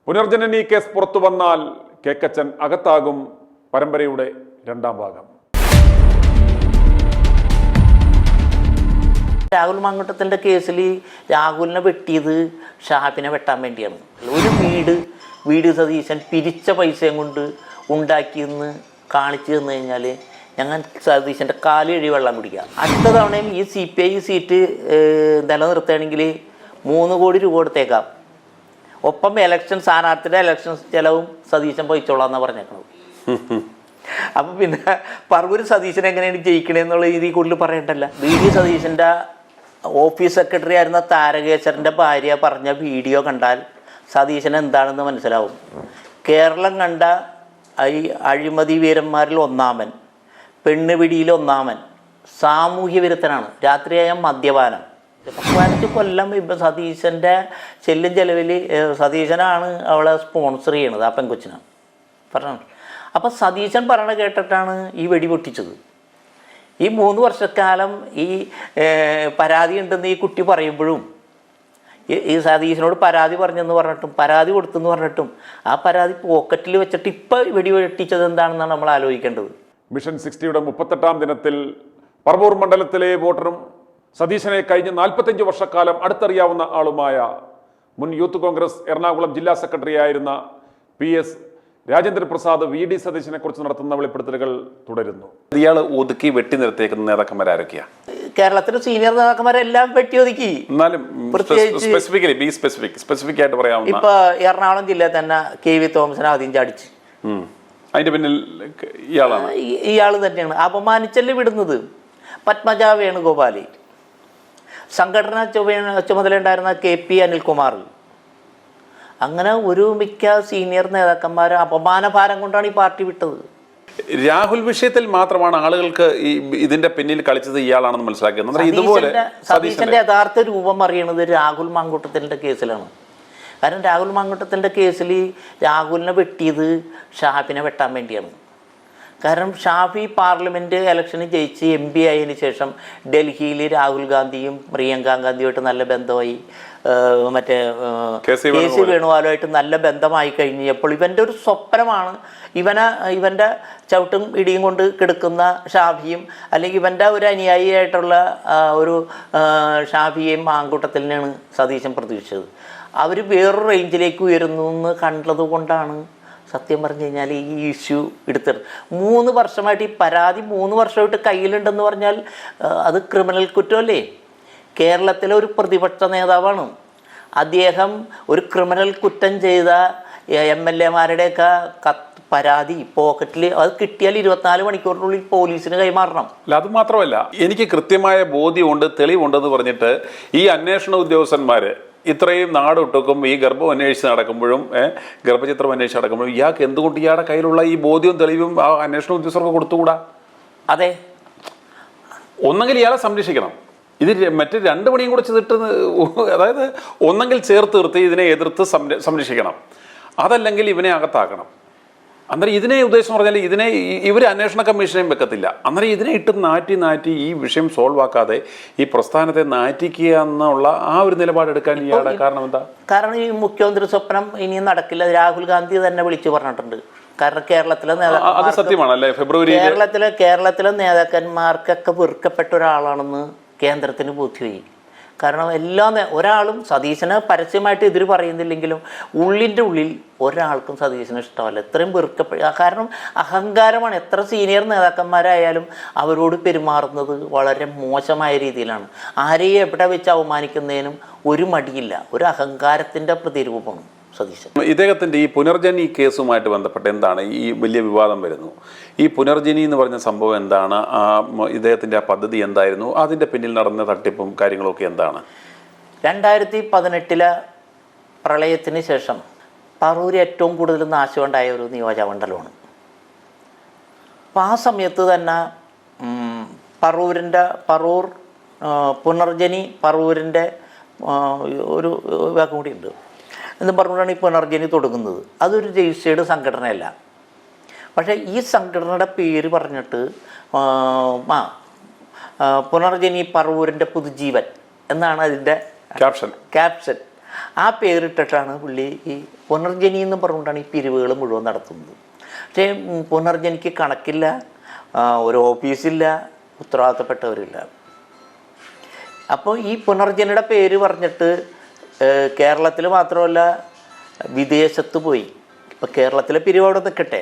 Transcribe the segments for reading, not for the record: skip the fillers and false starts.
പുനർജനനി case പുറത്തു വന്നാൽ കേക്കച്ചൻ അകത്താകും. പരമ്പരയുടെ രണ്ടാം ഭാഗം. രാഹുൽ മാങ്കൂട്ടത്തിൻ്റെ കേസിൽ രാഹുലിനെ വെട്ടിയത് ഷാഫിനെ വെട്ടാൻ വേണ്ടിയാണ്. ഒരു വീട് സതീശൻ പിരിച്ച പൈസയും കൊണ്ട് ഉണ്ടാക്കിയെന്ന് കാണിച്ചു തന്നു കഴിഞ്ഞാൽ ഞങ്ങൾ സതീശൻ്റെ കാല് കഴുകി വെള്ളം കുടിക്കാം. അടുത്ത തവണയും ഈ CPI സീറ്റ് നിലനിർത്തുകയാണെങ്കിൽ 3 കോടി രൂപ കൊടുത്തേക്കാം. ഒപ്പം സ്ഥാനാർത്ഥിയുടെ ഇലക്ഷൻ ചെലവും സതീശൻ വഹിച്ചോളാന്നാണ് പറഞ്ഞേക്കണത്. അപ്പം പിന്നെ പറവൂർ സതീശൻ എങ്ങനെയാണ് ജയിക്കണേന്നുള്ള രീതിയിൽ കൂടുതൽ പറയണ്ടല്ല. VD സതീശൻ്റെ ഓഫീസ് സെക്രട്ടറി ആയിരുന്ന താരകേശ്വരൻ്റെ ഭാര്യ പറഞ്ഞ വീഡിയോ കണ്ടാൽ സതീശൻ എന്താണെന്ന് മനസ്സിലാവും. കേരളം കണ്ട അഴിമതി വീരന്മാരിൽ ഒന്നാമൻ, പെണ്ണുപിടിയിൽ ഒന്നാമൻ, സാമൂഹ്യ വിരുദ്ധനാണ്. രാത്രിയായ മദ്യപാനം. 15 കൊല്ലം ഇപ്പം സതീശൻ്റെ ചെല്ലും ചെലവിൽ സതീശനാണ് അവളെ സ്പോൺസർ ചെയ്യണത്, ആ പെൺകൊച്ചിനാണ് പറഞ്ഞു. അപ്പം സതീശൻ പറയണ കേട്ടിട്ടാണ് ഈ വെടി പൊട്ടിച്ചത്. ഈ 3 വർഷക്കാലം ഈ പരാതി ഉണ്ടെന്ന് ഈ കുട്ടി പറയുമ്പോഴും ഈ സതീശനോട് പരാതി പറഞ്ഞെന്ന് പറഞ്ഞിട്ടും പരാതി കൊടുത്തെന്ന് പറഞ്ഞിട്ടും ആ പരാതി പോക്കറ്റിൽ വെച്ചിട്ട് ഇപ്പം വെടി പൊട്ടിച്ചത് എന്താണെന്നാണ് നമ്മൾ ആലോചിക്കേണ്ടത്. മിഷൻ 60യുടെ 38ാം ദിനത്തിൽ പറവൂർ മണ്ഡലത്തിലെ വോട്ടറും സതീശനെ കഴിഞ്ഞ 45 വർഷക്കാലം അടുത്തറിയാവുന്ന ആളുമായ മുൻ യൂത്ത് കോൺഗ്രസ് എറണാകുളം ജില്ലാ സെക്രട്ടറി ആയിരുന്ന PS രാജേന്ദ്രപ്രസാദ് VD സതീശനെ കുറിച്ച് നടത്തുന്ന വെളിപ്പെടുത്തലുകൾ തുടരുന്നു. ഇയാൾ ഒതുക്കി വെട്ടി നിർത്തിയേക്കുന്ന നേതാക്കന്മാരൊക്കെയാണ്? കേരളത്തിലെ സീനിയർ നേതാക്കന്മാരെല്ലാം വെട്ടി ഒതുക്കി. എന്നാലും സ്പെസിഫിക് ആയിട്ട് പറയാവുന്ന ഇപ്പൊ എറണാകുളം ജില്ലയിൽ തന്നെ KV തോമസിനെ ആദ്യം ചാടിച്ച്. അതിന്റെ പിന്നിൽ ഇയാൾ തന്നെയാണ്. അപമാനിച്ചല്ലേ വിടുന്നത്. പത്മജ വേണുഗോപാൽ, സംഘടനാ ചുമതലയുണ്ടായിരുന്ന KP അനിൽകുമാർ, അങ്ങനെ ഒരു മിക്ക സീനിയർ നേതാക്കന്മാർ അപമാനഭാരം കൊണ്ടാണ് ഈ പാർട്ടി വിട്ടത്. രാഹുൽ വിഷയത്തിൽ മാത്രമാണ് ആളുകൾക്ക് ഇതിന്റെ പിന്നിൽ കളിച്ചത് ഇയാളാണെന്ന് മനസ്സിലാക്കിയത്. ഇതുപോലെ സതീശന്റെ യഥാർത്ഥ രൂപം അറിയണത് രാഹുൽ മാങ്കൂട്ടത്തിൻ്റെ കേസിലാണ്. കാരണം രാഹുൽ മാങ്കൂട്ടത്തിൻ്റെ കേസിൽ രാഹുലിനെ വെട്ടിയത് ഷാഫിനെ വെട്ടാൻ വേണ്ടിയാണ്. കാരണം ഷാഫി പാർലമെൻറ്റ് ഇലക്ഷന് ജയിച്ച് MP ആയതിനു ശേഷം ഡൽഹിയിൽ രാഹുൽ ഗാന്ധിയും പ്രിയങ്ക ഗാന്ധിയുമായിട്ട് നല്ല ബന്ധമായി, മറ്റേ KC വേണുഗോപാലുമായിട്ട് നല്ല ബന്ധമായി കഴിഞ്ഞപ്പോൾ ഇവൻ്റെ ഒരു സ്വപ്നമാണ് ഇവൻ്റെ ചവിട്ടും ഇടിയും കൊണ്ട് കിടക്കുന്ന ഷാഫിയും അല്ലെങ്കിൽ ഇവൻ്റെ ഒരു അനുയായിയായിട്ടുള്ള ഒരു ഷാഫിയെയും മാങ്കൂട്ടത്തിനെയാണ് സതീശൻ പ്രതീക്ഷിച്ചത്. അവർ വേറൊരു റേഞ്ചിലേക്ക് ഉയരുന്നു എന്ന് കണ്ടത് കൊണ്ടാണ് സത്യം പറഞ്ഞു കഴിഞ്ഞാൽ ഈ ഇഷ്യൂ എടുത്തത്. 3 വർഷമായിട്ട് ഈ പരാതി 3 വർഷമായിട്ട് കയ്യിലുണ്ടെന്ന് പറഞ്ഞാൽ അത് ക്രിമിനൽ കുറ്റമല്ലേ? കേരളത്തിലെ ഒരു പ്രതിപക്ഷ നേതാവാണ് അദ്ദേഹം. ഒരു ക്രിമിനൽ കുറ്റം ചെയ്ത MLA-മാരുടെയൊക്കെ പരാതി പോക്കറ്റിൽ അത് കിട്ടിയാൽ 24 മണിക്കൂറിനുള്ളിൽ പോലീസിന് കൈമാറണം. അല്ല, അത് മാത്രമല്ല, എനിക്ക് കൃത്യമായ ബോധ്യമുണ്ട്, തെളിവുണ്ടെന്ന് പറഞ്ഞിട്ട് ഈ അന്വേഷണ ഉദ്യോഗസ്ഥന്മാർ ഇത്രയും നാടൊട്ടുക്കും ഈ ഗർഭം അന്വേഷിച്ച് നടക്കുമ്പോഴും ഗർഭചിത്രം അന്വേഷിച്ച് നടക്കുമ്പോഴും ഇയാൾക്ക് എന്തുകൊണ്ട് ഇയാളുടെ കയ്യിലുള്ള ഈ ബോധ്യവും തെളിവും ആ അന്വേഷണ ഉദ്യോഗസ്ഥർക്ക് കൊടുത്തുകൂടാ? അതെ, ഒന്നെങ്കിൽ ഇയാളെ സംരക്ഷിക്കണം. ഇത് മറ്റ് 2 പണിയും കൂടെ ചെയ്തിട്ട്, അതായത് ഒന്നെങ്കിൽ ചേർത്ത് നിർത്തി ഇതിനെ എതിർത്ത് സംരക്ഷിക്കണം, അതല്ലെങ്കിൽ ഇവനെ അകത്താക്കണം. അന്നേരം ഇതിനെ ഉദ്ദേശം പറഞ്ഞാൽ ഇവർ അന്വേഷണ കമ്മീഷനെയും വെക്കത്തില്ല. അന്നേരം ഇതിനെ ഇട്ട് നാറ്റി ഈ വിഷയം സോൾവ് ആക്കാതെ ഈ പ്രസ്ഥാനത്തെ നാറ്റിക്കുക എന്നുള്ള ആ ഒരു നിലപാടെടുക്കാൻ ഇയാളുടെ കാരണം എന്താ? കാരണം ഈ മുഖ്യമന്ത്രി സ്വപ്നം ഇനിയും നടക്കില്ല. രാഹുൽ ഗാന്ധി തന്നെ വിളിച്ചു പറഞ്ഞിട്ടുണ്ട്. കാരണം കേരളത്തിലെ അത് സത്യമാണല്ലേ? കേരളത്തിലെ നേതാക്കന്മാർക്കൊക്കെ വെറുക്കപ്പെട്ട ഒരാളാണെന്ന് കേന്ദ്രത്തിന് ബോധ്യമായി. കാരണം ഒരാളും സതീശനെ പരസ്യമായിട്ട് എതിര് പറയുന്നില്ലെങ്കിലും ഉള്ളിൻ്റെ ഉള്ളിൽ ഒരാൾക്കും സതീശന് ഇഷ്ടമല്ല. ഇത്രയും കാരണം അഹങ്കാരമാണ്. എത്ര സീനിയർ നേതാക്കന്മാരായാലും അവരോട് പെരുമാറുന്നത് വളരെ മോശമായ രീതിയിലാണ്. ആരെയും എവിടെ വെച്ച് അവമാനിക്കുന്നതിനും ഒരു മടിയില്ല. ഒരു അഹങ്കാരത്തിൻ്റെ പ്രതിരൂപമാണ് സതീശൻ. ഇദ്ദേഹത്തിൻ്റെ ഈ പുനർജനി കേസുമായിട്ട് ബന്ധപ്പെട്ട് എന്താണ് ഈ വലിയ വിവാദം വരുന്നു? ഈ പുനർജനി എന്ന് പറഞ്ഞ സംഭവം എന്താണ്? ഇദ്ദേഹത്തിൻ്റെ ആ പദ്ധതി എന്തായിരുന്നു? അതിൻ്റെ പിന്നിൽ നടന്ന തട്ടിപ്പും കാര്യങ്ങളൊക്കെ എന്താണ്? 2018 പ്രളയത്തിന് ശേഷം പറവൂർ ഏറ്റവും കൂടുതൽ നാശമുണ്ടായ ഒരു നിയോജകമണ്ഡലമാണ്. അപ്പം ആ സമയത്ത് തന്നെ പറവൂർ പുനർജനി പറവൂരിൻ്റെ ഒരു വിഭാഗം കൂടിയുണ്ട് എന്നും പറഞ്ഞുകൊണ്ടാണ് ഈ പുനർജനി തുടങ്ങുന്നത്. അതൊരു രജിസ്റ്റേർഡ് സംഘടനയല്ല. പക്ഷേ ഈ സംഘടനയുടെ പേര് പറഞ്ഞിട്ട് പുനർജനി പറവൂരിൻ്റെ പുതുജീവൻ എന്നാണ് അതിൻ്റെ ക്യാപ്ഷൻ. ആ പേരിട്ടിട്ടാണ് പുള്ളി ഈ പുനർജനി എന്ന് പറഞ്ഞുകൊണ്ടാണ് ഈ പിരിവുകൾ മുഴുവൻ നടത്തുന്നത്. പക്ഷേ പുനർജനിക്ക് കണക്കില്ല, ഒരു ഓഫീസില്ല, ഉത്തരവാദിത്തപ്പെട്ടവരില്ല. അപ്പോൾ ഈ പുനർജനിയുടെ പേര് പറഞ്ഞിട്ട് കേരളത്തിൽ മാത്രമല്ല വിദേശത്ത് പോയി, ഇപ്പോൾ കേരളത്തിലെ പിരിവ് അവിടെ നിൽക്കട്ടെ,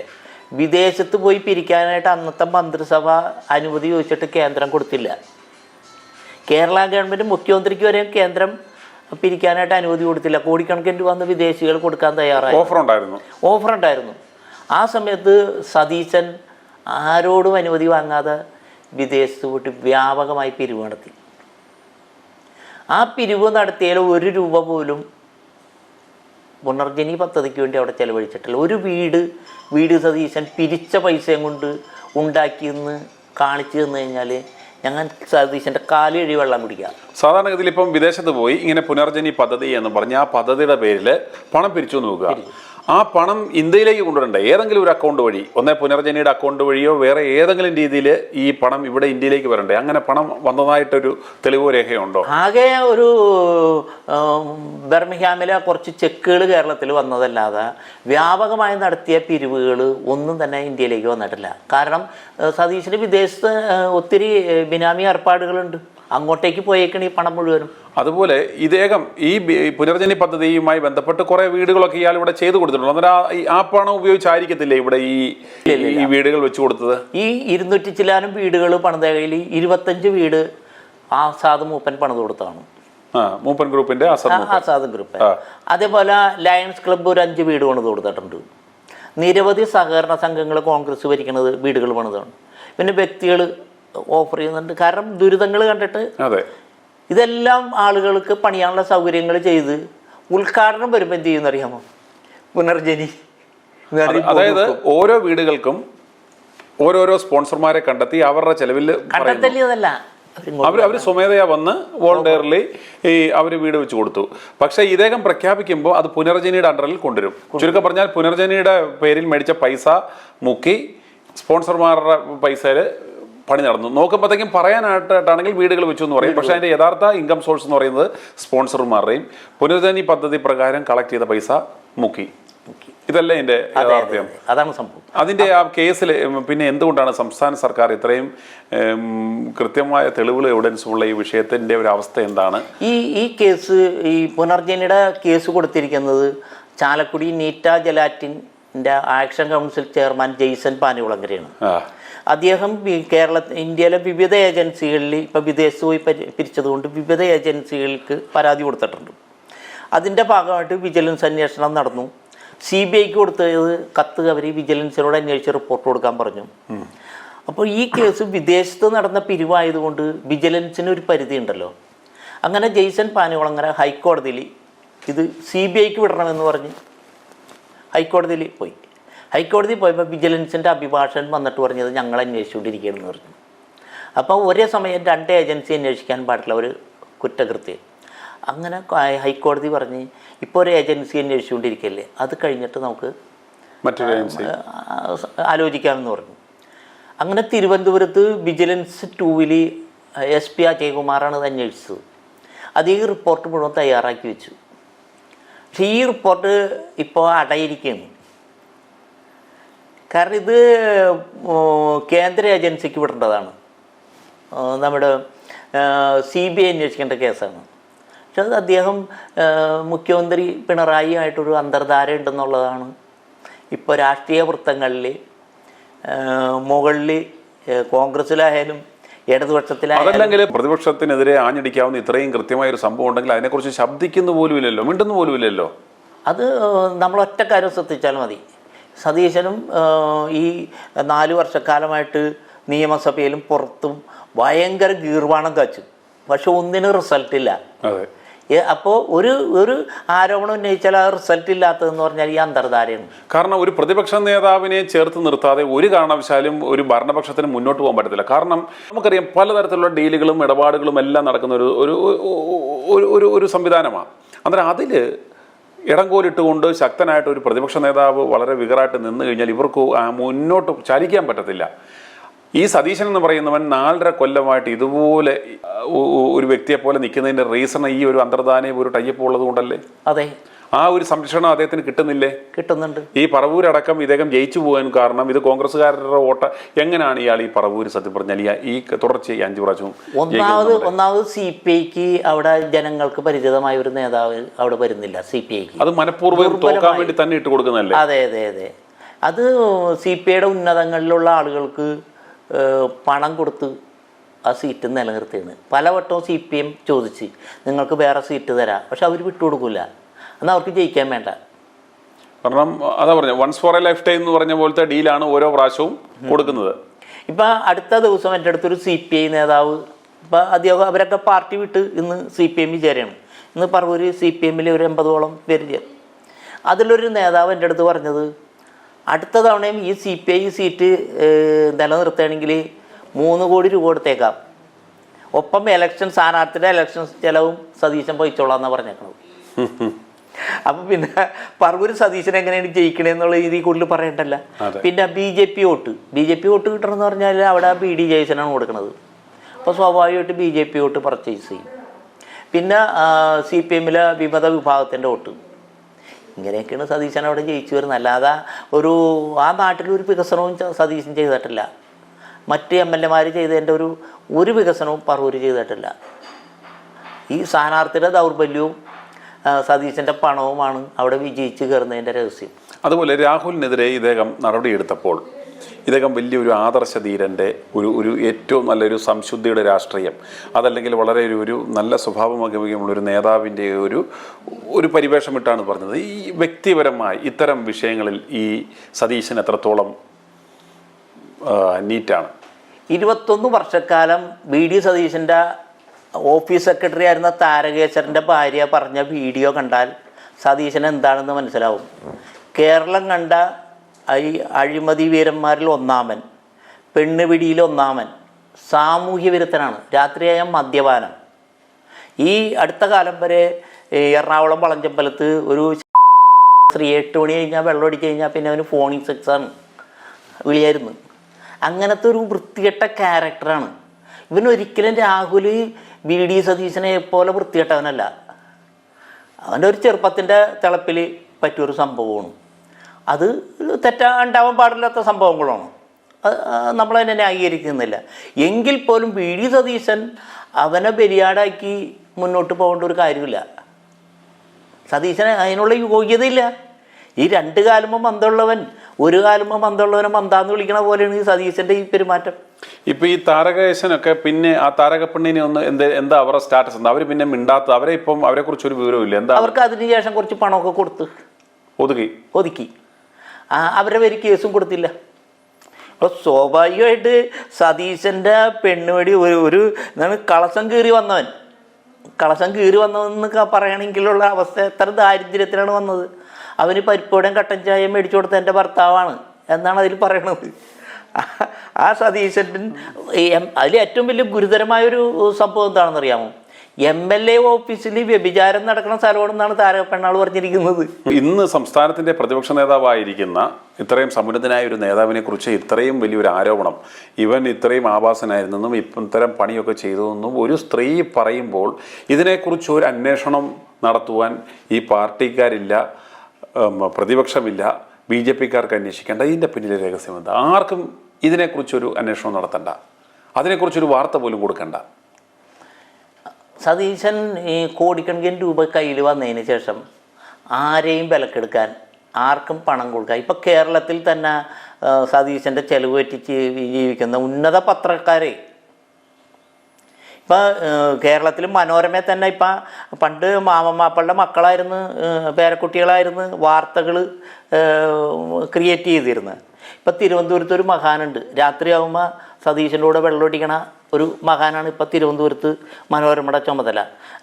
വിദേശത്ത് പോയി പിരിക്കാനായിട്ട് അന്നത്തെ മന്ത്രിസഭ അനുമതി ചോദിച്ചിട്ട് കേന്ദ്രം കൊടുത്തില്ല. കേരള ഗവൺമെൻറ് മുഖ്യമന്ത്രിക്ക് വരെ കേന്ദ്രം പിരിക്കാനായിട്ട് അനുമതി കൊടുത്തില്ല. കോടിക്കണക്കിന് രൂപ വന്ന് വിദേശികൾ കൊടുക്കാൻ തയ്യാറായി. ഓഫർ ഉണ്ടായിരുന്നു. ആ സമയത്ത് സതീശൻ ആരോടും അനുമതി വാങ്ങാതെ വിദേശത്ത് പോയിട്ട് വ്യാപകമായി പിരിവ് നടത്തി. ആ പിരിവ് നടത്തിയാൽ 1 രൂപ പോലും പുനർജനി പദ്ധതിക്ക് വേണ്ടി അവിടെ ചെലവഴിച്ചിട്ടില്ല. ഒരു വീട് സതീശൻ പിരിച്ച പൈസയും കൊണ്ട് ഉണ്ടാക്കിയെന്ന് കാണിച്ചു തന്നു കഴിഞ്ഞാൽ ഞങ്ങൾ സതീശൻ്റെ കാല് കഴുകി വെള്ളം കുടിക്കാം. സാധാരണഗതിയിൽ ഇപ്പം വിദേശത്ത് പോയി ഇങ്ങനെ പുനർജനി പദ്ധതി എന്ന് പറഞ്ഞ് ആ പദ്ധതിയുടെ പേരിൽ പണം പിരിച്ചു നോക്കുക. ആ പണം ഇന്ത്യയിലേക്ക് കൊണ്ടുവരണ്ടേ? ഏതെങ്കിലും ഒരു അക്കൗണ്ട് വഴി, ഒന്നേ പുനർജനിയുടെ അക്കൗണ്ട് വഴിയോ വേറെ ഏതെങ്കിലും രീതിയിൽ ഈ പണം ഇവിടെ ഇന്ത്യയിലേക്ക് വരണ്ടേ? അങ്ങനെ പണം വന്നതായിട്ടൊരു തെളിവോ രേഖയുണ്ടോ? ആകെ ഒരു ബർമിംഗ്ഹാമിലെ കുറച്ച് ചെക്കുകൾ കേരളത്തിൽ വന്നതല്ലാതെ വ്യാപകമായി നടത്തിയ പിരിവുകൾ ഒന്നും തന്നെ ഇന്ത്യയിലേക്ക് വന്നിട്ടില്ല. കാരണം സതീശന് വിദേശത്ത് ഒത്തിരി ബിനാമി ഏർപ്പാടുകളുണ്ട്, അങ്ങോട്ടേക്ക് പോയേക്കാണ് ഈ പണം മുഴുവനും. അതുപോലെ ഇദ്ദേഹം ഈ പുനർജനി പദ്ധതിയുമായി ബന്ധപ്പെട്ട് കുറെ വീടുകളൊക്കെ ഇയാൾ ഇവിടെ ചെയ്തു കൊടുത്തിട്ടുണ്ട്. അന്നേരം ആ പണം ഉപയോഗിച്ചായിരിക്കത്തില്ലേ ഇവിടെ ഈ വീടുകൾ വെച്ചു കൊടുത്തത്? ഈ 200 ചില്ലാനും വീടുകൾ പണിത കയ്യിൽ 25 വീട് ആസാദ് മൂപ്പൻ പണിത് കൊടുത്താണ്. മൂപ്പൻ ഗ്രൂപ്പിന്റെ ആസാദ് ഗ്രൂപ്പ്. അതേപോലെ ലയൺസ് ക്ലബ്ബ് ഒരു 5 വീട് പണിത് കൊടുത്തിട്ടുണ്ട്. നിരവധി സഹകരണ സംഘങ്ങൾ കോൺഗ്രസ് ഭരിക്കുന്നത് വീടുകൾ പണിതാണ്. പിന്നെ വ്യക്തികൾ ഓഫർ ചെയ്യുന്നുണ്ട്. കാരണം ദുരിതങ്ങൾ കണ്ടിട്ട് ഇതെല്ലാം ആളുകൾക്ക് പണിയാനുള്ള സൗകര്യങ്ങൾ ചെയ്ത് ഉദ്ഘാടനം വരുമ്പോൾ എന്ത് ചെയ്യുന്ന അറിയാമോ? പുനർജനി. അതായത് ഓരോ വീടുകൾക്കും ഓരോരോ സ്പോൺസർമാരെ കണ്ടെത്തി അവരുടെ ചെലവിൽ കണ്ടെത്തലിയതല്ല, അവർ സ്വമേധയാ വന്ന് വോളണ്ടിയർലി അവർ വീട് വെച്ച് കൊടുത്തു. പക്ഷേ ഇദ്ദേഹം പ്രഖ്യാപിക്കുമ്പോൾ അത് പുനർജനിയുടെ അണ്ടറിൽ കൊണ്ടുവരും. ചുരുക്കം പറഞ്ഞാൽ പുനർജനിയുടെ പേരിൽ മേടിച്ച പൈസ മുക്കി സ്പോൺസർമാരുടെ പൈസയിൽ പണി നടന്നു. നോക്കുമ്പോഴത്തേക്കും പറയാനായിട്ടാണെങ്കിൽ വീടുകൾ വെച്ചു എന്ന് പറയും. പക്ഷേ അതിൻ്റെ യഥാർത്ഥ ഇൻകം സോഴ്സ് എന്ന് പറയുന്നത് സ്പോൺസർമാരുടെയും പുനർജനി പദ്ധതി പ്രകാരം കളക്ട് ചെയ്ത പൈസ മുക്കി. ഇതല്ലേ ഇതിൻ്റെ യാഥാർത്ഥ്യം? അതാണ് സംഭവം. അതിൻ്റെ ആ കേസിൽ പിന്നെ എന്തുകൊണ്ടാണ് സംസ്ഥാന സർക്കാർ ഇത്രയും കൃത്യമായ തെളിവുകൾ എവിഡൻസ് ഉള്ള ഈ വിഷയത്തിൻ്റെ ഒരു അവസ്ഥ എന്താണ്? ഈ കേസ്, ഈ പുനർജനിയുടെ കേസ് കൊടുത്തിരിക്കുന്നത് ചാലക്കുടി നീറ്റ ജലാറ്റിൻ്റെ ആക്ഷൻ കൗൺസിൽ ചെയർമാൻ ജെയ്സൺ പാനികുളങ്ങരയാണ്. അദ്ദേഹം ഇന്ത്യയിലെ വിവിധ ഏജൻസികളിൽ ഇപ്പോൾ വിദേശത്ത് പോയി പിരിച്ചതുകൊണ്ട് വിവിധ ഏജൻസികൾക്ക് പരാതി കൊടുത്തിട്ടുണ്ട്. അതിൻ്റെ ഭാഗമായിട്ട് വിജിലൻസ് അന്വേഷണം നടന്നു. CBIക്ക് കൊടുത്തത് കത്ത് അവർ വിജിലൻസിനോട് അന്വേഷിച്ച് റിപ്പോർട്ട് കൊടുക്കാൻ പറഞ്ഞു. അപ്പോൾ ഈ കേസ് വിദേശത്ത് നടന്ന പിരിവായതുകൊണ്ട് വിജിലൻസിന് ഒരു പരിധി ഉണ്ടല്ലോ. അങ്ങനെ ജെയ്സൺ പാനികുളങ്ങര ഹൈക്കോടതിയിൽ ഇത് CBIക്ക് വിടണമെന്ന് പറഞ്ഞ് ഹൈക്കോടതിയിൽ പോയി. ഹൈക്കോടതി പോയപ്പോൾ വിജിലൻസിൻ്റെ അഭിഭാഷകൻ വന്നിട്ട് പറഞ്ഞത് ഞങ്ങൾ അന്വേഷിച്ചുകൊണ്ടിരിക്കുകയാണെന്ന് പറഞ്ഞു. അപ്പോൾ ഒരേ സമയം 2 ഏജൻസി അന്വേഷിക്കാൻ പാടില്ല ഒരു കുറ്റകൃത്യം. അങ്ങനെ ഹൈക്കോടതി പറഞ്ഞ് ഇപ്പോൾ ഒരു ഏജൻസി അന്വേഷിച്ചുകൊണ്ടിരിക്കുകയല്ലേ, അത് കഴിഞ്ഞിട്ട് നമുക്ക് മറ്റൊരു ഏജൻസി ആലോചിക്കാമെന്ന് പറഞ്ഞു. അങ്ങനെ തിരുവനന്തപുരത്ത് വിജിലൻസ് 2 SP അജയകുമാറാണ് ഇത് അന്വേഷിച്ചത്. അത് ഈ റിപ്പോർട്ട് മുഴുവൻ തയ്യാറാക്കി വെച്ചു. പക്ഷേ ഈ റിപ്പോർട്ട് ഇപ്പോൾ അടയിരിക്കുകയാണ്. കാരണം ഇത് കേന്ദ്ര ഏജൻസിക്ക് വിടേണ്ടതാണ്, നമ്മുടെ CBI അന്വേഷിക്കേണ്ട കേസാണ്. പക്ഷെ അത് അദ്ദേഹം മുഖ്യമന്ത്രി പിണറായി ആയിട്ടൊരു അന്തർധാര ഉണ്ടെന്നുള്ളതാണ് ഇപ്പോൾ രാഷ്ട്രീയ വൃത്തങ്ങളിൽ മുകളിൽ കോൺഗ്രസ്സിലായാലും ഇടതുപക്ഷത്തിലായാലും. അതല്ലെങ്കിൽ പ്രതിപക്ഷത്തിനെതിരെ ആഞ്ഞടിക്കാവുന്ന ഇത്രയും കൃത്യമായൊരു സംഭവം ഉണ്ടെങ്കിൽ അതിനെക്കുറിച്ച് ശബ്ദിക്കുന്ന പോലുമില്ലല്ലോ, മിണ്ടുന്ന പോലുമില്ലല്ലോ. അത് നമ്മൾ ഒറ്റ കാര്യം ശ്രദ്ധിച്ചാൽ മതി. സതീശനും ഈ 4 വർഷക്കാലമായിട്ട് നിയമസഭയിലും പുറത്തും ഭയങ്കര ഗീർവാണം കാച്ചു, പക്ഷെ ഒന്നിനും റിസൾട്ടില്ല. അപ്പോൾ ഒരു ആരോപണം ഉന്നയിച്ചാൽ ആ റിസൾട്ട് ഇല്ലാത്തതെന്ന് പറഞ്ഞാൽ ഈ അന്തർധാരയാണ്. കാരണം ഒരു പ്രതിപക്ഷ നേതാവിനെ ചേർത്ത് നിർത്താതെ ഒരു കാരണവശാലും ഒരു ഭരണപക്ഷത്തിന് മുന്നോട്ട് പോകാൻ പറ്റത്തില്ല. കാരണം നമുക്കറിയാം പലതരത്തിലുള്ള ഡീലുകളും ഇടപാടുകളും എല്ലാം നടക്കുന്ന ഒരു സംവിധാനമാണ്. അന്നേരം അതിൽ ഇടംകോലിട്ടുകൊണ്ട് ശക്തനായിട്ട് ഒരു പ്രതിപക്ഷ നേതാവ് വളരെ വികറായിട്ട് നിന്ന് കഴിഞ്ഞാൽ ഇവർക്ക് മുന്നോട്ട് ചലിക്കാൻ പറ്റത്തില്ല. ഈ സതീശൻ എന്ന് പറയുന്നവൻ 4.5 കൊല്ലമായിട്ട് ഇതുപോലെ ഒരു വ്യക്തിയെ പോലെ നിൽക്കുന്നതിന്റെ റീസൺ ഈ ഒരു അന്തർധാനയും ഒരു ടൈപ്പ് ഉള്ളത് കൊണ്ടല്ലേ? അതെ, ആ ഒരു സംരക്ഷണം അദ്ദേഹത്തിന് കിട്ടുന്നില്ലേ? കിട്ടുന്നുണ്ട്. ഈ പറവൂരടക്കം ഇദ്ദേഹം ജയിച്ചു പോകാൻ കാരണം ഇത് കോൺഗ്രസ്സുകാരുടെ വോട്ട്. എങ്ങനെയാണ് ഇയാൾ ഈ പറവൂര് സത്യം പറഞ്ഞാൽ ഈ തുടർച്ചയായി 5 പ്രാവശ്യവും? ഒന്നാമത് CPIക്ക് അവിടെ ജനങ്ങൾക്ക് പരിചിതമായ ഒരു നേതാവ് അവിടെ വരുന്നില്ല. CPIക്ക് അത് മനഃപൂർവ്വം തോക്കാൻ വേണ്ടി തന്നെ ഇട്ട് കൊടുക്കുന്നല്ലേ? അതെ അതെ അതെ. അത് CPIയുടെ ഉന്നതങ്ങളിലുള്ള ആളുകൾക്ക് പണം കൊടുത്ത് ആ സീറ്റ് നിലനിർത്തിയാണ്. പലവട്ടവും CPM ചോദിച്ച് നിങ്ങൾക്ക് വേറെ സീറ്റ് തരാം, പക്ഷെ അവർ വിട്ടുകൊടുക്കില്ല. എന്നാൽ അവർക്ക് ജയിക്കാൻ വേണ്ട. കാരണം അതാ പറഞ്ഞത്, once for a lifetime എന്ന് പറഞ്ഞ പോലത്തെ ഡീലാണ് ഓരോ പ്രാവശ്യവും കൊടുക്കുന്നത്. ഇപ്പം അടുത്ത ദിവസം എൻ്റെ അടുത്തൊരു CPI നേതാവ്, ഇപ്പം അദ്ദേഹം അവരൊക്കെ പാർട്ടി വിട്ട് ഇന്ന് CPM ചേരുകയാണ്. ഇന്ന് പറവൂര് CPMൽ ഒരു 80ഓളം പേര് ചേരും. അതിലൊരു നേതാവ് എൻ്റെ അടുത്ത് പറഞ്ഞത്, അടുത്ത തവണയും ഈ CPI സീറ്റ് നിലനിർത്തുകയാണെങ്കിൽ 3 കോടി രൂപ കൊടുത്തേക്കാം, ഒപ്പം സ്ഥാനാർത്ഥിയുടെ ഇലക്ഷൻ ചെലവും സതീശൻ വഹിച്ചോളാം എന്നാണ് പറഞ്ഞേക്കണത്. അപ്പം പിന്നെ പറവൂര് സതീശൻ എങ്ങനെയാണ് ജയിക്കണേന്നുള്ള രീതി കൂടുതൽ പറയണ്ടല്ല. പിന്നെ BJP വോട്ട് കിട്ടണമെന്ന് പറഞ്ഞാൽ അവിടെ BD ജയസനാണ് കൊടുക്കുന്നത്. അപ്പോൾ സ്വാഭാവികമായിട്ട് BJP വോട്ട് പർച്ചേസ് ചെയ്യും. പിന്നെ CPMലെ വിമത വിഭാഗത്തിൻ്റെ വോട്ട്. ഇങ്ങനെയൊക്കെയാണ് സതീശൻ അവിടെ ജയിച്ചു വരുന്നത്. അല്ലാതെ ആ നാട്ടിലൊരു വികസനവും സതീശൻ ചെയ്തിട്ടില്ല. മറ്റ് MLA ചെയ്തതിൻ്റെ ഒരു വികസനവും പറവൂര് ചെയ്തിട്ടില്ല. ഈ സ്ഥാനാർത്ഥിയുടെ ദൗർബല്യവും സതീശൻ്റെ പണവുമാണ് അവിടെ വിജയിച്ച് കയറുന്നതിൻ്റെ രഹസ്യം. അതുപോലെ രാഹുലിനെതിരെ ഇദ്ദേഹം നടപടിയെടുത്തപ്പോൾ ഇദ്ദേഹം വലിയൊരു ആദർശധീരൻ്റെ ഒരു ഏറ്റവും നല്ലൊരു സംശുദ്ധിയുടെ രാഷ്ട്രീയം, അതല്ലെങ്കിൽ വളരെ ഒരു നല്ല സ്വഭാവമുള്ളൊരു നേതാവിൻ്റെ ഒരു പരിവേഷമിട്ടാണ് പറഞ്ഞത്. ഈ വ്യക്തിപരമായി ഇത്തരം വിഷയങ്ങളിൽ ഈ സതീശൻ എത്രത്തോളം നീറ്റാണ്? 21 വർഷക്കാലം BD സതീശൻ്റെ ഓഫീസ് സെക്രട്ടറി ആയിരുന്ന താരകേശ്വരൻ്റെ ഭാര്യ പറഞ്ഞ വീഡിയോ കണ്ടാൽ സതീശൻ എന്താണെന്ന് മനസ്സിലാവും. കേരളം കണ്ട അഴിമതി വീരന്മാരിൽ ഒന്നാമൻ, പെണ്ണുപിടിയിൽ ഒന്നാമൻ, സാമൂഹ്യ വിരുദ്ധനാണ്. രാത്രിയായ മദ്യപാനം. ഈ അടുത്ത കാലം വരെ എറണാകുളം വളഞ്ചമ്പലത്ത് ഒരു സ്ത്രീ 8 മണി കഴിഞ്ഞാൽ വെള്ളം അടിച്ച് കഴിഞ്ഞാൽ പിന്നെ അവന് ഫോണിങ് സെക്സാണ് വിളിയായിരുന്നു. അങ്ങനത്തെ ഒരു വൃത്തികെട്ട ക്യാരക്ടറാണ് ഇവനൊരിക്കലും. രാഹുൽ BD സതീശനെ പോലെ വൃത്തികെട്ടവനല്ല. അവൻ്റെ ഒരു ചെറുപ്പത്തിൻ്റെ തിളപ്പിൽ പറ്റിയൊരു സംഭവമാണ്. അത് ഉണ്ടാവാൻ പാടില്ലാത്ത സംഭവങ്ങളാണ്. നമ്മളതിനെ ന്യായീകരിക്കുന്നില്ല. എങ്കിൽ പോലും BD സതീശൻ അവനെ ബലിയാടാക്കി മുന്നോട്ട് പോകേണ്ട ഒരു കാര്യമില്ല. സതീശന് അതിനുള്ള യോഗ്യതയില്ല. ഈ 2 കാലുമ്പോൾ മന്ദമുള്ളവൻ, ഒരു കാലുമ്പോൾ മന്ദമുള്ളവനെ മന്ദാന്ന് വിളിക്കണ പോലെയാണ് ഈ സതീശൻ്റെ ഈ പെരുമാറ്റം. ഇപ്പം ഈ താരകേശനൊക്കെ പിന്നെ ആ താരകപ്പെണ്ണിനെ ഒന്ന് എന്താ അവരുടെ സ്റ്റാറ്റസ് എന്താ? അവർ പിന്നെ മിണ്ടാത്ത, അവരെക്കുറിച്ച് ഒരു വിവരമില്ല. എന്താ? അവർക്ക് അതിനുശേഷം കുറച്ച് പണമൊക്കെ കൊടുത്ത് ഒതുക്കി. അവരുടെ പേര് കേസും കൊടുത്തില്ല. അപ്പോൾ സ്വാഭാവികമായിട്ട് സതീശൻ്റെ പെണ്ണുപടി എന്താണ് കളസം കീറി വന്നവെന്ന് പറയണമെങ്കിലുള്ള അവസ്ഥ എത്ര ദാരിദ്ര്യത്തിലാണ് വന്നത്. അവന് പരിപ്പോടെയും കട്ടൻ ചായ മേടിച്ചു കൊടുത്ത എൻ്റെ ഭർത്താവാണ് എന്നാണ് അതിൽ പറയണത്. ആ സതീശൻ അതിൽ ഏറ്റവും വലിയ ഗുരുതരമായൊരു സംഭവം എന്താണെന്ന് അറിയാമോ? MLA ഓഫീസിൽ വ്യഭിചാരം നടക്കുന്ന സ്ഥലമാണെന്നാണ് താരകപ്പെണ്ണാൾ പറഞ്ഞിരിക്കുന്നത്. ഇന്ന് സംസ്ഥാനത്തിന്റെ പ്രതിപക്ഷ നേതാവായിരിക്കുന്ന ഇത്രയും സമുന്നതനായ ഒരു നേതാവിനെ കുറിച്ച് ഇത്രയും വലിയൊരു ആരോപണം, ഇവൻ ഇത്രയും ആഭാസനായിരുന്നെന്നും ഇത്തരം പണിയൊക്കെ ചെയ്തതെന്നും ഒരു സ്ത്രീ പറയുമ്പോൾ ഇതിനെക്കുറിച്ച് ഒരു അന്വേഷണം നടത്തുവാൻ ഈ പാർട്ടിക്കാരില്ല, പ്രതിപക്ഷമില്ല, BJPക്കാർക്ക് അന്വേഷിക്കേണ്ട. ഇതിൻ്റെ പിന്നിലെ രഹസ്യം എന്താ? ആർക്കും ഇതിനെക്കുറിച്ചൊരു അന്വേഷണം നടത്തണ്ട, അതിനെക്കുറിച്ചൊരു വാർത്ത പോലും കൊടുക്കണ്ട. സതീശൻ ഈ കോടിക്കണക്കിന് രൂപ കയ്യിൽ വന്നതിന് ശേഷം ആരെയും വിലക്കെടുക്കാൻ, ആർക്കും പണം കൊടുക്കാൻ. ഇപ്പം കേരളത്തിൽ തന്നെ സതീശൻ്റെ ചെലവ് പറ്റിച്ച് ജീവിക്കുന്ന ഉന്നത പത്രക്കാരെ ഇപ്പം കേരളത്തിൽ മനോരമയിൽ തന്നെ ഇപ്പം പണ്ട് മാമമാപ്പളുടെ മക്കളായിരുന്നു, പേരക്കുട്ടികളായിരുന്നു വാർത്തകൾ ക്രിയേറ്റ് ചെയ്തിരുന്നത്. ഇപ്പം തിരുവനന്തപുരത്ത് ഒരു മഹാനുണ്ട്, രാത്രിയാകുമ്പോൾ സതീശൻ്റെ കൂടെ വെള്ളമൊടിക്കണ ഒരു മഹാനാണ് ഇപ്പം തിരുവനന്തപുരത്ത് മനോരമയുടെ ചുമതല.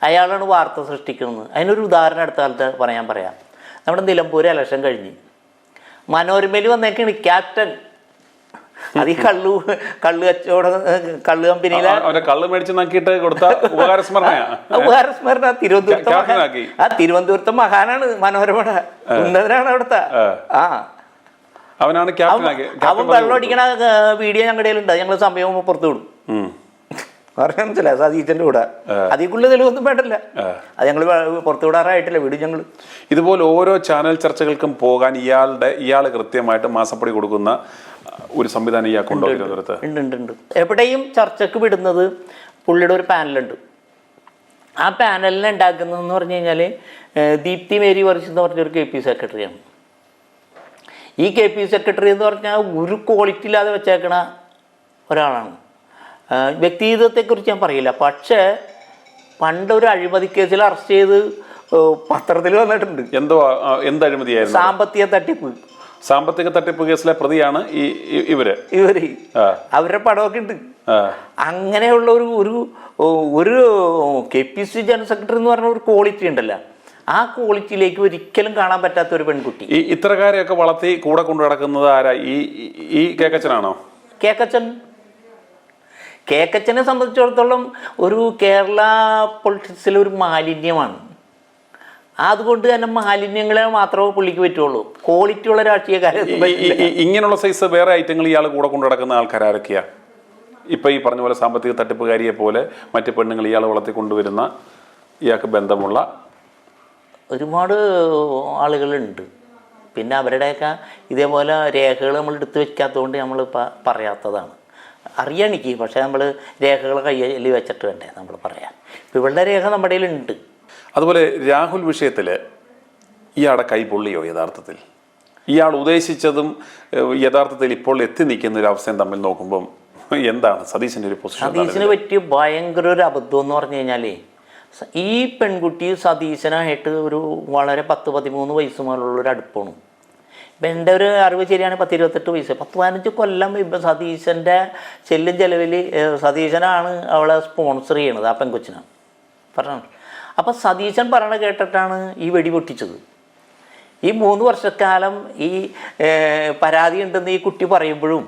അയാളാണ് വാർത്ത സൃഷ്ടിക്കുന്നത്. അതിനൊരു ഉദാഹരണം അടുത്ത കാലത്ത് പറയാം. നമ്മുടെ നിലമ്പൂർ ഇലക്ഷൻ കഴിഞ്ഞ് മനോരമയിൽ വന്നേക്കാണ് ക്യാപ്റ്റൻ. അത് ഈ കള്ളു കമ്പനിയിലെ കള്ള് മേടിച്ച് നോക്കിയിട്ട് കൊടുത്ത ഉപകാരസ്മരണ തിരുവനന്തപുരത്തെ മഹാനാണ് മനോരമയുടെ ഉന്നതനാണ് അവിടുത്തെ. അവനാണ് അവൻ വെള്ളം അടിക്കണ വീഡിയോ ഞങ്ങളുടെ ഉണ്ട്. ഞങ്ങൾ സമയം പുറത്തു വിടും. പറഞ്ഞാൽ മനസ്സിലായി സതീശന്റെ കൂടെ അതിൽ തെളിവൊന്നും വേണ്ടല്ല. അത് ഞങ്ങൾ പുറത്തു വിടാറായിട്ടില്ല. വീട് ഞങ്ങൾ ഇതുപോലെ ഓരോ ചാനൽ ചർച്ചകൾക്കും പോകാൻ ഇയാൾ കൃത്യമായിട്ട് മാസപ്പടി കൊടുക്കുന്ന ഒരു സംവിധാനം ഇയാൾക്കുണ്ടോ തിരുവനന്തപുരത്ത്? ഉണ്ട്. എവിടെയും ചർച്ചക്ക് വിടുന്നത് പുള്ളിയുടെ ഒരു പാനലുണ്ട്. ആ പാനലിനെ ഉണ്ടാക്കുന്നതെന്ന് പറഞ്ഞു കഴിഞ്ഞാൽ ദീപ്തി മേരി വർഷ് എന്ന് പറഞ്ഞൊരു KP സെക്രട്ടറിയാണ്. ഈ KP സെക്രട്ടറി എന്ന് പറഞ്ഞാൽ ഒരു ക്വാളിറ്റി ഇല്ലാതെ വെച്ചേക്കണ ഒരാളാണ്. വ്യക്തിഗതത്തെക്കുറിച്ച് ഞാൻ പറയില്ല. പക്ഷേ പണ്ടൊരു അഴിമതി കേസിൽ അറസ്റ്റ് ചെയ്ത് പത്രത്തിൽ വന്നിട്ടുണ്ട്. എന്ത് അഴിമതിയായിരുന്നു? സാമ്പത്തിക തട്ടിപ്പ് കേസിലെ പ്രതിയാണ് ഇവര്. അവരുടെ പടമൊക്കെ ഉണ്ട്. അങ്ങനെയുള്ള ഒരു KPC ജനറൽ സെക്രട്ടറി എന്ന് പറഞ്ഞ ഒരു ക്വാളിറ്റി ഉണ്ടല്ലോ, ആ ക്വാളിറ്റിയിലേക്ക് ഒരിക്കലും കാണാൻ പറ്റാത്ത ഒരു പെൺകുട്ടി. ഇത്തരക്കാരെയൊക്കെ വളർത്തി കൂടെ കൊണ്ടു നടക്കുന്നത് ആരാ? ഈ കേക്കച്ചനാണോ? കേക്കച്ചനെ സംബന്ധിച്ചിടത്തോളം ഒരു കേരള പൊളിറ്റിക്സിലെ ഒരു മാലിന്യമാണ്. അതുകൊണ്ട് തന്നെ മാലിന്യങ്ങളെ മാത്രമേ പുള്ളിക്ക് പറ്റുള്ളൂ. ക്വാളിറ്റി ഉള്ള രാഷ്ട്രീയക്കാരെ ഇങ്ങനെയുള്ള സൈസ് വേറെ ഐറ്റങ്ങൾ ഇയാൾ കൂടെ കൊണ്ടു നടക്കുന്ന ആൾക്കാരൊക്കെയാ? ഇപ്പൊ ഈ പറഞ്ഞ പോലെ സാമ്പത്തിക തട്ടിപ്പുകാരിയെ പോലെ മറ്റു പെണ്ണുങ്ങൾ ഇയാൾ വളർത്തിക്കൊണ്ടുവരുന്ന ഇയാൾക്ക് ബന്ധമുള്ള ഒരുപാട് ആളുകളുണ്ട്. പിന്നെ അവരുടെയൊക്കെ ഇതേപോലെ രേഖകൾ നമ്മൾ എടുത്തു വെക്കാത്തതുകൊണ്ട് നമ്മൾ പറയാത്തതാണ്. അറിയാം എനിക്ക്, പക്ഷേ നമ്മൾ രേഖകൾ കയ്യിൽ വെച്ചിട്ട് വേണ്ടേ നമ്മൾ പറയാൻ. ഇപ്പം ഇവളുടെ രേഖ നമ്മുടെ കയ്യിലുണ്ട്. അതുപോലെ രാഹുൽ വിഷയത്തിൽ ഇയാളുടെ കൈ പൊള്ളിയോ? യഥാർത്ഥത്തിൽ ഇയാൾ ഉദ്ദേശിച്ചതും യഥാർത്ഥത്തിൽ ഇപ്പോൾ എത്തി നിൽക്കുന്ന ഒരു അവസ്ഥയും തമ്മിൽ നോക്കുമ്പം എന്താണ് സതീശൻ്റെ ഒരു പൊസിഷൻ? സതീശന് പറ്റിയ ഭയങ്കര ഒരു അബദ്ധം എന്ന് പറഞ്ഞു കഴിഞ്ഞാലേ, ഈ പെൺകുട്ടി സതീശനായിട്ട് ഒരു വളരെ 10-13 വയസ്സ് മുതലുള്ളൊരു അടുപ്പമാണ്. ഇപ്പം എൻ്റെ ഒരു അറിവ് ശരിയാണ് 10-28 വയസ്സ്. 10-15 കൊല്ലം ഇപ്പം സതീശൻ്റെ ചെല്ലും ചെലവിൽ സതീശനാണ് അവളെ സ്പോൺസർ ചെയ്യണത്, ആ പെൺകൊച്ചിനാണ് പറഞ്ഞത്. അപ്പം സതീശൻ പറയണ കേട്ടിട്ടാണ് ഈ വെടി പൊട്ടിച്ചത്. ഈ 3 വർഷക്കാലം ഈ പരാതി ഉണ്ടെന്ന് ഈ കുട്ടി പറയുമ്പോഴും,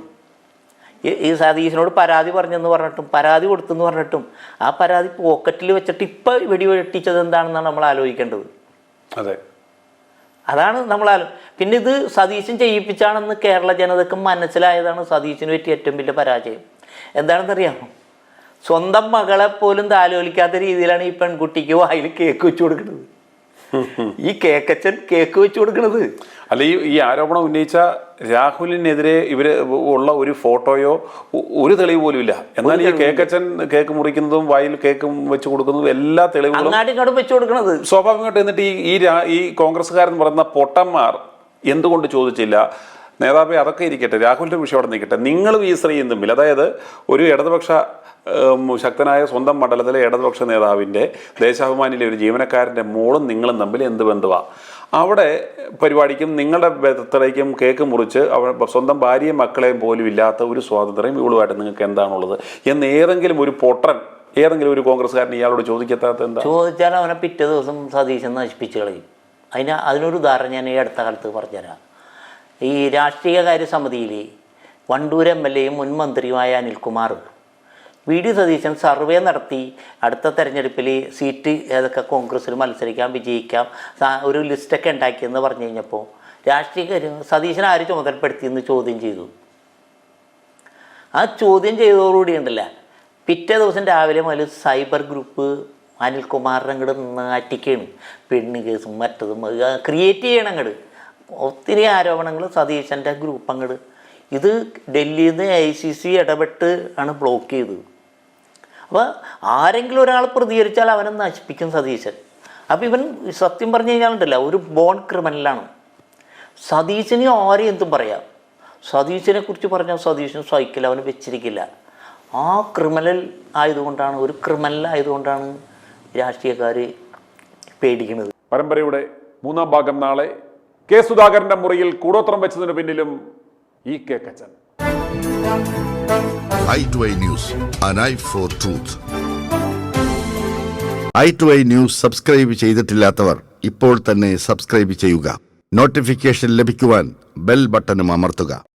ഈ സതീശനോട് പരാതി പറഞ്ഞെന്ന് പറഞ്ഞിട്ടും പരാതി കൊടുത്തെന്ന് പറഞ്ഞിട്ടും ആ പരാതി പോക്കറ്റിൽ വെച്ചിട്ട് ഇപ്പം വെടി വെട്ടിച്ചത് എന്താണെന്നാണ് നമ്മൾ ആലോചിക്കേണ്ടത്. അതെ, അതാണ് നമ്മൾ പിന്നെ ഇത് സതീശൻ ചെയ്യിപ്പിച്ചാണെന്ന് കേരള ജനതയ്ക്ക് മനസ്സിലായതാണ് സതീശന് പറ്റിയ ഏറ്റവും വലിയ പരാജയം. എന്താണെന്നറിയാമോ? സ്വന്തം മകളെ പോലും താലോലിക്കാത്ത രീതിയിലാണ് ഈ പെൺകുട്ടിക്ക് വായിൽ കേക്ക് വെച്ച് കൊടുക്കുന്നത്. ഈ കേക്കച്ചൻ കേക്ക് വെച്ച് കൊടുക്കുന്നത്. അല്ല, ഈ ആരോപണം ഉന്നയിച്ച രാഹുലിനെതിരെ ഇവര് ഉള്ള ഒരു ഫോട്ടോയോ ഒരു തെളിവ് പോലും ഇല്ല. എന്നാൽ ഈ കേക്കച്ചൻ കേക്ക് മുറിക്കുന്നതും വായിൽ കേക്കും വെച്ച് കൊടുക്കുന്നതും എല്ലാ തെളിവുകളും വെച്ച് കൊടുക്കുന്നത് സ്വാഭാവികമായിട്ട്. എന്നിട്ട് ഈ കോൺഗ്രസ്സുകാരെന്ന് പറയുന്ന പൊട്ടന്മാർ എന്തുകൊണ്ട് ചോദിച്ചില്ല? നേതാവെ, അതൊക്കെ ഇരിക്കട്ടെ, രാഹുലിന്റെ വിഷയം അവിടെ നിൽക്കട്ടെ. നിങ്ങളും ഈ സ്ത്രീയും തമ്മിൽ, അതായത് ഒരു ഇടതുപക്ഷ ശക്തനായ സ്വന്തം മണ്ഡലത്തിലെ ഇടതുപക്ഷ നേതാവിൻ്റെ ദേശാഭിമാനിയിലെ ഒരു ജീവനക്കാരൻ്റെ മോളും നിങ്ങളും തമ്മിൽ എന്ത് ബന്ധുവാണ്? അവിടെ പരിപാടിക്കും നിങ്ങളുടെ ബർത്ത്ഡേക്കും കേക്ക് മുറിച്ച് സ്വന്തം ഭാര്യയും മക്കളെയും പോലും ഇല്ലാത്ത ഒരു സ്വാതന്ത്ര്യം ഇവളുമായിട്ട് നിങ്ങൾക്ക് എന്താണുള്ളത് എന്ന് ഏതെങ്കിലും ഒരു പൊട്ടൻ, ഏതെങ്കിലും ഒരു കോൺഗ്രസ്സുകാരൻ ഇയാളോട് ചോദിക്കാത്ത എന്താ? ചോദിച്ചാൽ അവനെ പിറ്റേ ദിവസം സതീശൻ നശിപ്പിച്ച് കളയും. അതിനൊരു ഉദാഹരണം ഞാൻ ഈ അടുത്ത കാലത്ത് പറഞ്ഞുതരാം. ഈ രാഷ്ട്രീയകാര്യ സമിതിയിൽ വണ്ടൂർ MLA-യും മുൻ മന്ത്രിയുമായ അനിൽകുമാർ VD സതീശൻ സർവേ നടത്തി അടുത്ത തെരഞ്ഞെടുപ്പിൽ സീറ്റ് ഏതൊക്കെ കോൺഗ്രസ്സിൽ മത്സരിക്കാം, വിജയിക്കാം, ഒരു ലിസ്റ്റൊക്കെ ഉണ്ടാക്കിയെന്ന് പറഞ്ഞു കഴിഞ്ഞപ്പോൾ രാഷ്ട്രീയക്കാർ സതീശൻ ആര് ചുമതലപ്പെടുത്തിയെന്ന് ചോദ്യം ചെയ്തു. ആ ചോദ്യം ചെയ്തതോടുകൂടി ഉണ്ടല്ല, പിറ്റേ ദിവസം രാവിലെ മുതൽ സൈബർ ഗ്രൂപ്പ് അനിൽകുമാറിനെ അങ്ങോട്ട് നാറ്റിക്കാണ്. പെണ്ണ് കേസും മറ്റതും ക്രിയേറ്റ് ചെയ്യണം അങ്ങോട്ട്. ഒത്തിരി ആരോപണങ്ങൾ സതീശൻ്റെ ഗ്രൂപ്പ് അങ്ങോട്ട്. ഇത് ഡൽഹിയിൽ നിന്ന് ICC ഇടപെട്ട് ആണ് ബ്ലോക്ക് ചെയ്തത്. അപ്പോൾ ആരെങ്കിലും ഒരാൾ പ്രതികരിച്ചാൽ അവനെ നശിപ്പിക്കും സതീശൻ. അപ്പോൾ ഇവൻ സത്യം പറഞ്ഞു കഴിഞ്ഞാലുണ്ടല്ല, ഒരു ബോൺ ക്രിമിനലാണ്. സതീശന് ആരെയും എന്തും പറയാം. സതീശനെ കുറിച്ച് പറഞ്ഞാൽ സതീശന് സഹിക്കില്ല, അവന് വെച്ചിരിക്കില്ല. ആ ക്രിമിനൽ ആയതുകൊണ്ടാണ്, ഒരു ക്രിമിനൽ ആയതുകൊണ്ടാണ് രാഷ്ട്രീയക്കാർ പേടിക്കുന്നത്. പരമ്പരയുടെ 3ാം ഭാഗം നാളെ. കെ സുധാകരന്റെ മുറിയിൽ കൂടോത്രം വെച്ചതിന് പിന്നിലും ഈ കേക്കച്ചൻ. i2i News, an eye for truth. i2i News subscribe ചെയ്തിട്ടില്ലാത്തവർ ഇപ്പോൾ തന്നെ സബ്സ്ക്രൈബ് ചെയ്യുക. നോട്ടിഫിക്കേഷൻ ലഭിക്കുവാൻ ബെൽ ബട്ടണും അമർത്തുക.